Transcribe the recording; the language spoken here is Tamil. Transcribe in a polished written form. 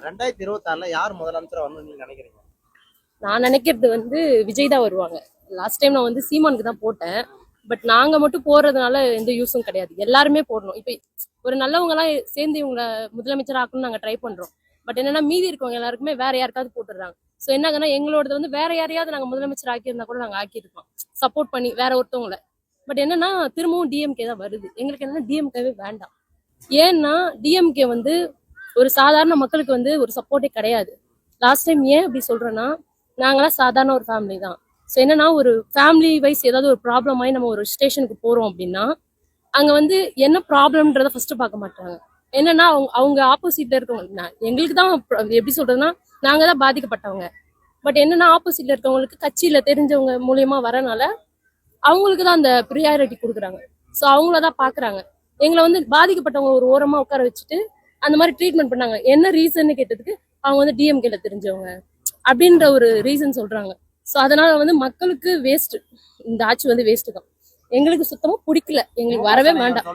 2026ல யார் முதலமைச்சரா வரணும்னு நீங்க நினைக்கிறீங்க? நான் நினைக்கிறது விஜய் தான் வருவாங்க. லாஸ்ட் டைம் நான் சீமானுக்கு தான் போட்டேன். பட் நாங்க மட்டும் போறதுனால எந்த யூஸும் கிடையாது. எல்லாருமே போடணும். இப்ப ஒரு நல்லவங்க எல்லாம் சேர்ந்து இவங்களை முதலமைச்சர் ஆக்கணும்னு நாங்க ட்ரை பண்றோம். பட் என்னன்னா மீதி இருக்கவங்க எல்லாருக்குமே வேற யாருக்காவது போட்டுடுறாங்க. ஸோ என்னங்கன்னா எங்களோடது வேற யாரையாவது நாங்க முதலமைச்சர் ஆக்கியிருந்தா கூட நாங்க ஆக்கியிருக்கோம், சப்போர்ட் பண்ணி வேற ஒருத்தவங்களை. பட் என்னன்னா திரும்பவும் டிஎம்கே தான் வருது. எங்களுக்கு என்னன்னா டிஎம்கேவே வேண்டாம். ஏன்னா டிஎம்கே ஒரு சாதாரண மக்களுக்கு ஒரு சப்போர்ட்டே கிடையாது. லாஸ்ட் டைம் ஏன் அப்படி சொல்றேன்னா, நாங்களாம் சாதாரண ஒரு ஃபேமிலி தான். ஸோ என்னன்னா ஒரு ஃபேமிலி வைஸ் ஏதாவது ஒரு ப்ராப்ளம் ஆகி நம்ம ஒரு ஸ்டேஷனுக்கு போறோம் அப்படின்னா அங்க என்ன ப்ராப்ளம்ன்றத ஃபர்ஸ்ட் பார்க்க மாட்டாங்க. என்னன்னா அவங்க ஆப்போசிட்ல இருக்கவங்க எங்களுக்கு தான் எப்படி சொல்றதுன்னா நாங்க தான் பாதிக்கப்பட்டவங்க. பட் என்னன்னா ஆப்போசிட்ல இருக்கவங்களுக்கு கட்சியில தெரிஞ்சவங்க மூலியமா வரனால அவங்களுக்கு தான் அந்த ப்ரியாரிட்டி கொடுக்குறாங்க. ஸோ அவங்களதான் பாக்குறாங்க. எங்களை பாதிக்கப்பட்டவங்க ஒரு ஓரமா உட்கார வச்சுட்டு அந்த மாதிரி ட்ரீட்மெண்ட் பண்ணாங்க. என்ன ரீசன் கேட்டதுக்கு அவங்க டிஎம்கேல தெரிஞ்சவங்க அப்படின்ற ஒரு ரீசன் சொல்றாங்க. ஸோ அதனால மக்களுக்கு வேஸ்ட், இந்த ஆட்சி வேஸ்ட் தான். எங்களுக்கு சுத்தமா பிடிக்கல, எங்களுக்கு வரவே வேண்டாம்.